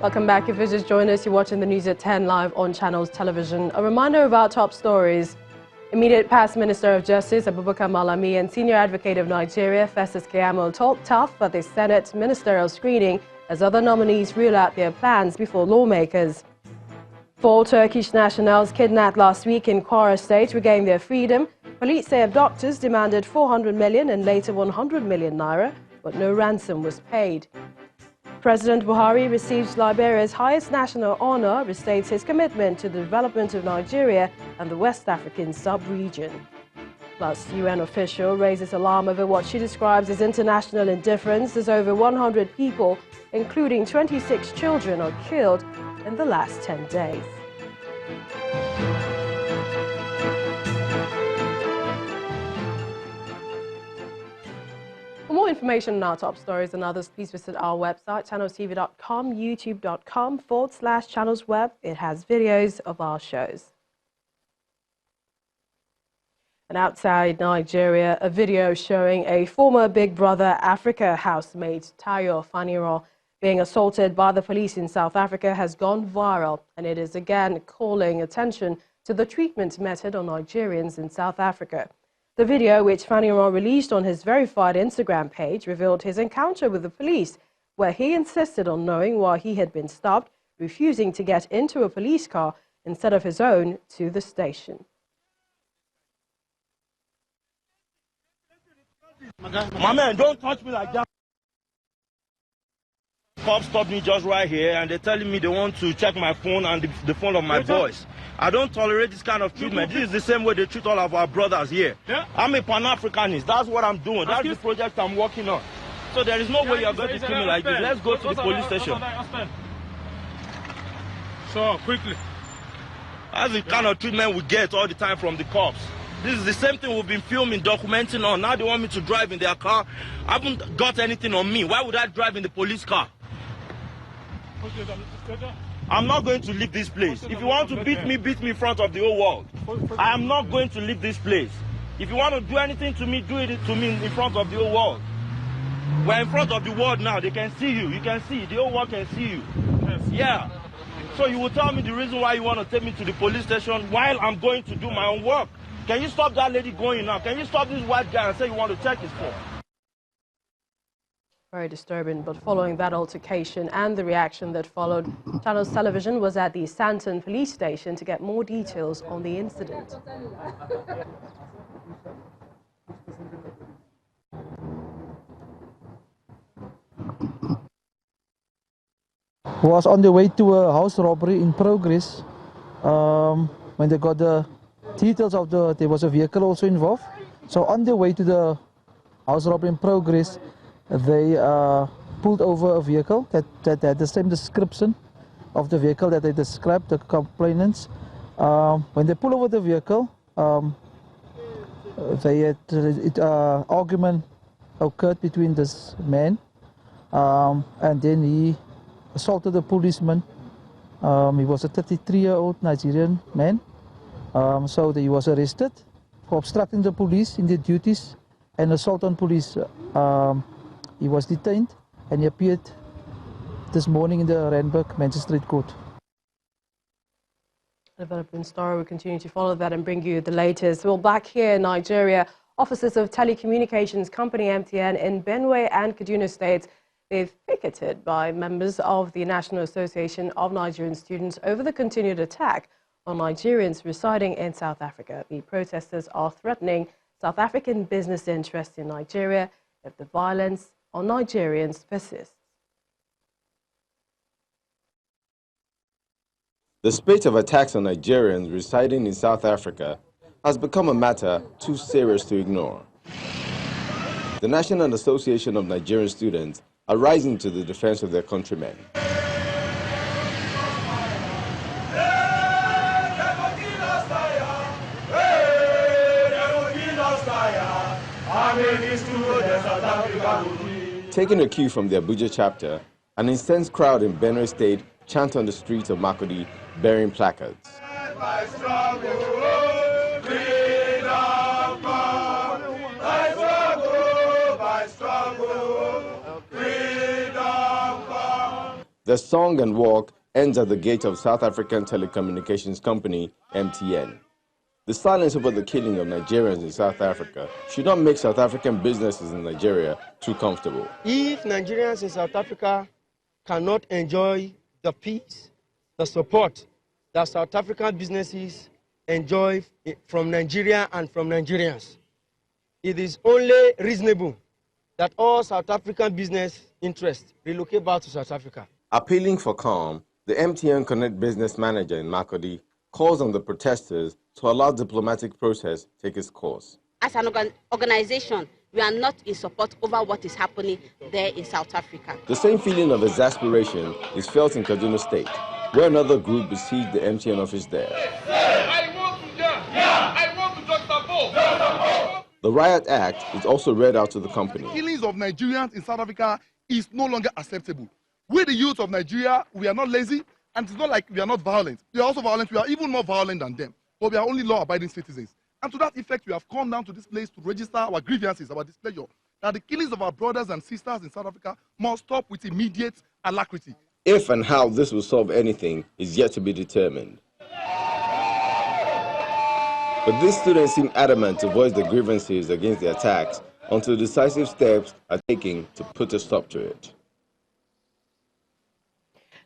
Welcome back. If you just joined us, you're watching the news at 10 live on Channels Television. A reminder of our top stories. Immediate past Minister of Justice Abubakar Malami and Senior Advocate of Nigeria Festus Keyamo talked tough at the Senate ministerial screening as other nominees rule out their plans before lawmakers. 4 Turkish nationals kidnapped last week in Kwara State regained their freedom. Police say abductors demanded 400 million and later 100 million naira, but no ransom was paid. President Buhari receives Liberia's highest national honor, restates his commitment to the development of Nigeria and the West African sub-region. Plus, UN official raises alarm over what she describes as international indifference as over 100 people, including 26 children, are killed in the last 10 days. For more information on our top stories and others, please visit our website, channelstv.com, youtube.com/channelsweb. It has videos of our shows. And outside Nigeria, a video showing a former Big Brother Africa housemate, Tayo Faniran, being assaulted by the police in South Africa has gone viral, and it is again calling attention to the treatment meted on Nigerians in South Africa. The video, which Faniran released on his verified Instagram page, revealed his encounter with the police, where he insisted on knowing why he had been stopped, refusing to get into a police car instead of his own to the station. My man, don't touch me like that. Cops stopped me just right here and they're telling me they want to check my phone and the phone of my boys. I don't tolerate this kind of treatment. This is the same way they treat all of our brothers here. Yeah. I'm a Pan-Africanist. That's what I'm doing. That's the project I'm working on. So there is no way you're going to kill me like this. Let's go to the police station. So, quickly. That's the kind of treatment we get all the time from the cops. This is the same thing we've been filming, documenting on. Now they want me to drive in their car. I haven't got anything on me. Why would I drive in the police car? I'm not going to leave this place. If you want to beat me in front of the whole world. I am not going to leave this place. If you want to do anything to me, do it to me in front of the whole world. We're in front of the world now. They can see you. You can see. The whole world can see you. Yeah. So you will tell me the reason why you want to take me to the police station while I'm going to do my own work. Can you stop that lady going now? Can you stop this white guy and say you want to check his phone? Very disturbing, but following that altercation and the reaction that followed, Channels Television was at the Santon police station to get more details on the incident. Was on the way to a house robbery in progress when they got the details of there was a vehicle also involved. So on the way to the house robbery in progress, they pulled over a vehicle that had the same description of the vehicle that they described, the complainants. When they pull over the vehicle, argument occurred between this man, and then he assaulted the policeman. He was a 33-year-old Nigerian man. So he was arrested for obstructing the police in their duties and assault on police. He was detained and he appeared this morning in the Randburg Magistrate Court. Development story, we continue to follow that and bring you the latest. Well, back here in Nigeria, officers of telecommunications company MTN in Benue and Kaduna states, they've picketed by members of the National Association of Nigerian Students over the continued attack on Nigerians residing in South Africa. The protesters are threatening South African business interests in Nigeria if the violence on Nigerians persists. The spate of attacks on Nigerians residing in South Africa has become a matter too serious to ignore. The National Association of Nigerian Students are rising to the defense of their countrymen. Taking a cue from the Abuja chapter, an incensed crowd in Benue State chant on the streets of Makurdi bearing placards. The song and walk ends at the gate of South African telecommunications company, MTN. The silence over the killing of Nigerians in South Africa should not make South African businesses in Nigeria too comfortable. If Nigerians in South Africa cannot enjoy the peace, the support that South African businesses enjoy from Nigeria and from Nigerians, it is only reasonable that all South African business interests relocate back to South Africa. Appealing for calm, the MTN Connect business manager in Makurdi calls on the protesters to allow diplomatic process take its course. As an organization, we are not in support over what is happening there in South Africa. The same feeling of exasperation is felt in Kaduna State, where another group besieged the MTN office there. The riot act is also read out to the company. Killings of Nigerians in South Africa is no longer acceptable. We, the youth of Nigeria, we are not lazy, and it's not like we are not violent. We are also violent. We are even more violent than them. But we are only law-abiding citizens. And to that effect, we have come down to this place to register our grievances, our displeasure, that the killings of our brothers and sisters in South Africa must stop with immediate alacrity. If and how this will solve anything is yet to be determined. But these students seem adamant to voice their grievances against the attacks until decisive steps are taken to put a stop to it.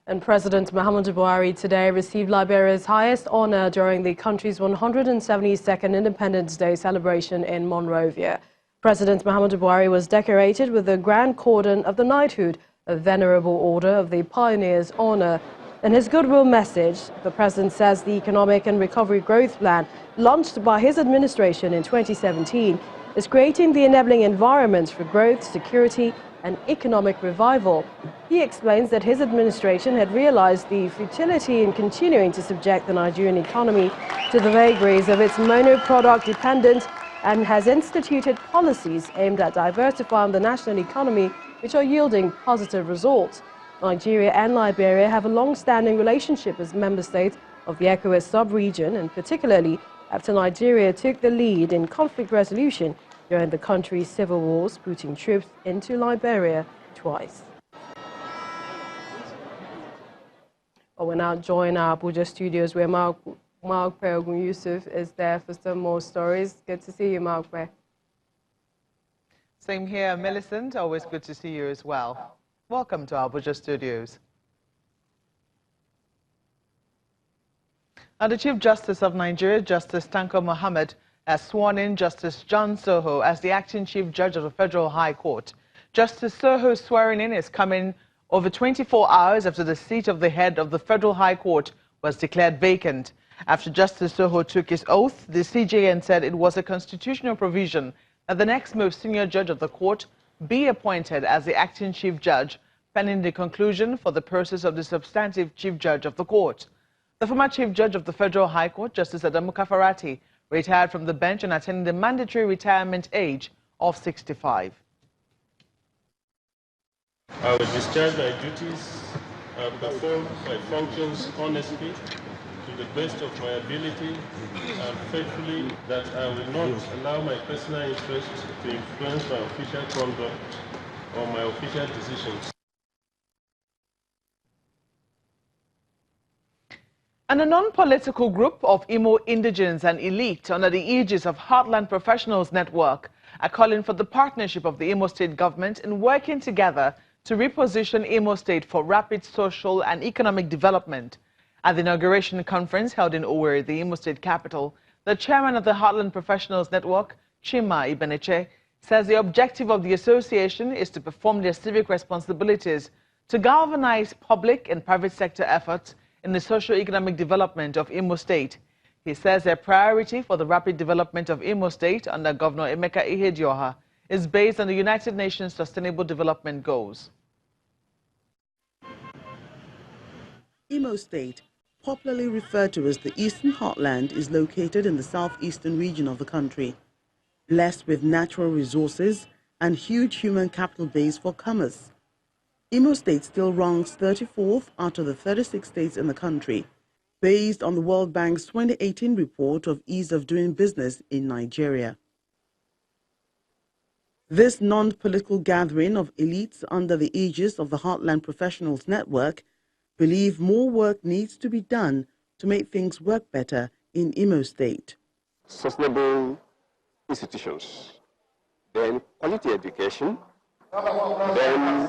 And President Muhammadu Buhari today received Liberia's highest honor during the country's 172nd Independence Day celebration in Monrovia. President Muhammadu Buhari was decorated with the Grand Cordon of the Knighthood, a venerable order of the Pioneer's honor. In his goodwill message, the president says the Economic and Recovery Growth Plan, launched by his administration in 2017, is creating the enabling environment for growth, security, and economic revival. He explains that his administration had realized the futility in continuing to subject the Nigerian economy to the vagaries of its monoproduct dependence and has instituted policies aimed at diversifying the national economy, which are yielding positive results. Nigeria and Liberia have a long-standing relationship as member states of the ECOWAS sub-region, and particularly after Nigeria took the lead in conflict resolution during the country's civil wars, putting troops into Liberia twice. Well, we're now joined our Abuja studios where Mark Peogun Yusuf is there for some more stories. Good to see you, Mark. Same here, Millicent. Always good to see you as well. Welcome to our Abuja studios. Now, the Chief Justice of Nigeria, Justice Tanko Mohammed, has sworn in Justice John Soho as the acting Chief Judge of the Federal High Court. Justice Soho's swearing in is coming over 24 hours after the seat of the head of the Federal High Court was declared vacant. After Justice Soho took his oath, the CJN said it was a constitutional provision that the next most senior judge of the court be appointed as the acting Chief Judge, pending the conclusion for the process of the substantive Chief Judge of the court. The former Chief Judge of the Federal High Court, Justice Adamu Kafarati, retired from the bench and attaining the mandatory retirement age of 65. I will discharge my duties and perform my functions honestly, to the best of my ability, and faithfully, that I will not allow my personal interests to influence my official conduct or my official decisions. And a non-political group of Imo indigents and elite under the aegis of Heartland Professionals Network are calling for the partnership of the Imo State government in working together to reposition Imo State for rapid social and economic development. At the inauguration conference held in Owerri, the Imo State capital, the chairman of the Heartland Professionals Network, Chima Ibeneche, says the objective of the association is to perform their civic responsibilities to galvanize public and private sector efforts in the socio-economic development of Imo State. He says their priority for the rapid development of Imo State under Governor Emeka Ihedioha is based on the United Nations Sustainable Development Goals. Imo State, popularly referred to as the Eastern Heartland, is located in the southeastern region of the country, blessed with natural resources and huge human capital base for commerce. Imo State still ranks 34th out of the 36 states in the country, based on the World Bank's 2018 report of ease of doing business in Nigeria. This non-political gathering of elites under the aegis of the Heartland Professionals Network believe more work needs to be done to make things work better in Imo State. Sustainable institutions, then quality education, then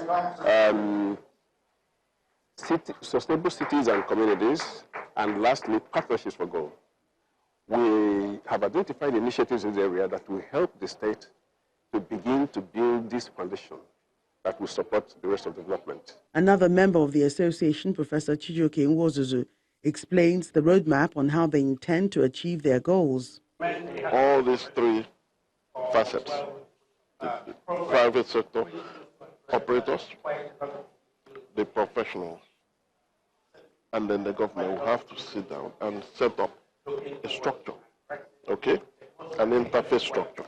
sustainable cities and communities, and lastly, partnerships for goal. We have identified initiatives in the area that will help the state to begin to build this foundation that will support the rest of development. Another member of the association, Professor Chijioke Nwozuzu, explains the roadmap on how they intend to achieve their goals. All these three facets, the private sector, operators, the professionals, and then the government will have to sit down and set up a structure, okay, an interface structure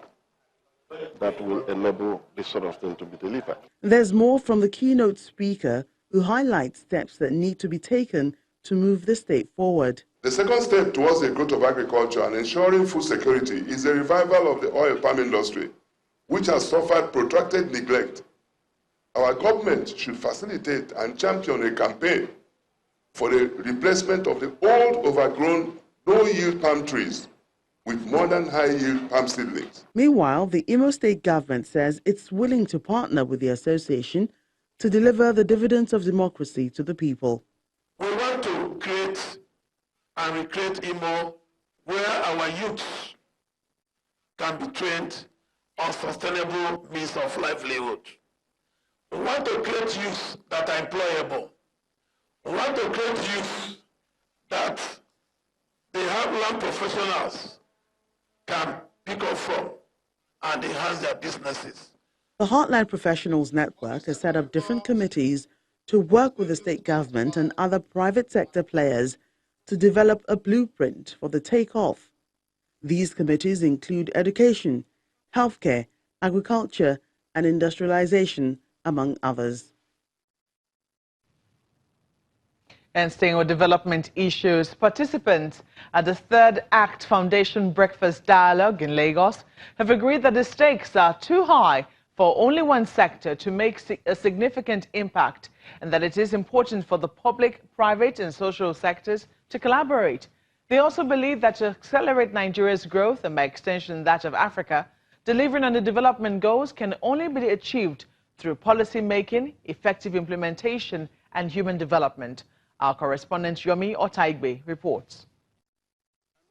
that will enable this sort of thing to be delivered. There's more from the keynote speaker, who highlights steps that need to be taken to move the state forward. The second step towards the growth of agriculture and ensuring food security is the revival of the oil palm industry, which has suffered protracted neglect. Our government should facilitate and champion a campaign for the replacement of the old, overgrown, low-yield palm trees with modern high-yield palm seedlings. Meanwhile, the Imo State government says it's willing to partner with the association to deliver the dividends of democracy to the people. We want to create and recreate Imo where our youth can be trained on sustainable means of livelihood. We want to create youth that are employable. We want to create youth that they have land professionals can pick up from and enhance their businesses. The Heartland Professionals Network has set up different committees to work with the state government and other private sector players to develop a blueprint for the takeoff. These committees include education, healthcare, agriculture, and industrialization, among others. And staying with development issues, participants at the Third Act Foundation Breakfast Dialogue in Lagos have agreed that the stakes are too high for only one sector to make a significant impact, and that it is important for the public, private, and social sectors to collaborate. They also believe that to accelerate Nigeria's growth, and by extension that of Africa, delivering on the development goals can only be achieved through policy making, effective implementation, and human development. Our correspondent Yomi Otaigbe reports.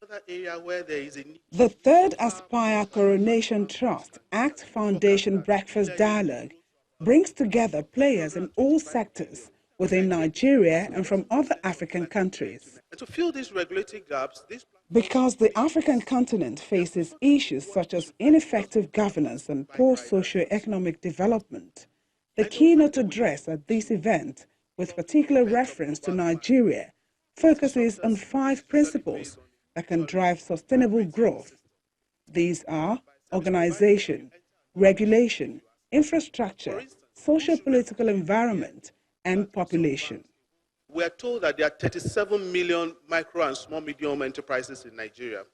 The Third Aspire Coronation Trust Act Foundation Breakfast Dialogue brings together players in all sectors within Nigeria and from other African countries. And to fill these regulatory gaps, because the African continent faces issues such as ineffective governance and poor socio-economic development. The keynote address at this event, with particular reference to Nigeria, focuses on 5 principles that can drive sustainable growth. These are organization, regulation, infrastructure, socio-political environment, and population. We are told that there are 37 million micro and small medium enterprises in Nigeria.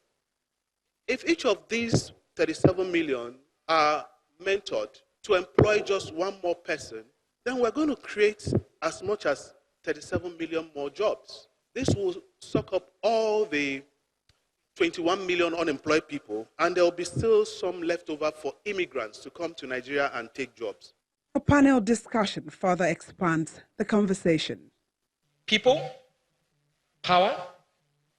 If each of these 37 million are mentored to employ just one more person, then we're going to create as much as 37 million more jobs. This will suck up all the 21 million unemployed people, and there will be still some left over for immigrants to come to Nigeria and take jobs. A panel discussion further expands the conversation. People, power,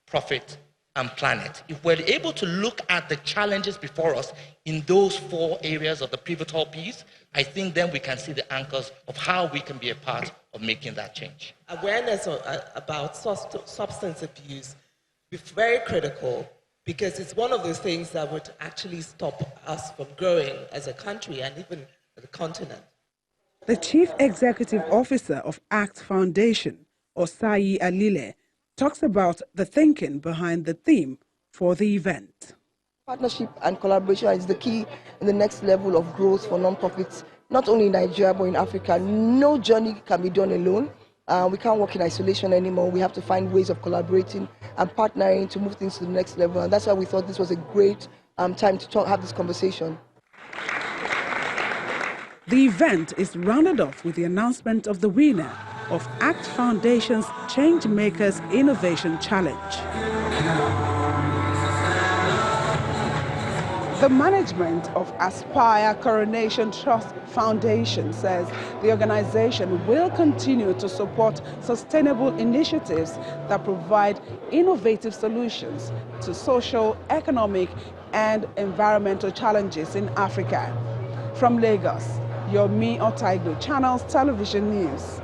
profit, and planet. If we're able to look at the challenges before us in those 4 areas of the pivotal piece, I think then we can see the anchors of how we can be a part of making that change. Awareness about substance abuse is very critical, because it's one of those things that would actually stop us from growing as a country and even the continent. The Chief Executive Officer of ACT Foundation, Osayi Alile, talks about the thinking behind the theme for the event. Partnership and collaboration is the key in the next level of growth for non-profits, not only in Nigeria but in Africa. No journey can be done alone. We can't work in isolation anymore. We have to find ways of collaborating and partnering to move things to the next level. And that's why we thought this was a great time to have this conversation. The event is rounded off with the announcement of the winner of ACT Foundation's Changemakers Innovation Challenge. The management of Aspire Coronation Trust Foundation says the organization will continue to support sustainable initiatives that provide innovative solutions to social, economic, and environmental challenges in Africa. From Lagos, Yomi Otaigo, Channels Television News.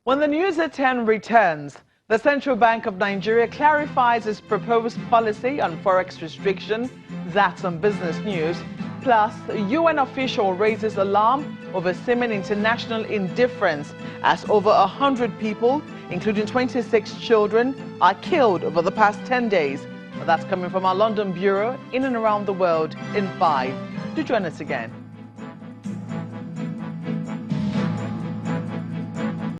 When the news at 10 returns, the Central Bank of Nigeria clarifies its proposed policy on forex restriction. That's on business news. Plus, a UN official raises alarm over seeming international indifference as over 100 people, including 26 children, are killed over the past 10 days. Well, that's coming from our London bureau, in and around the world in 5. Do join us again.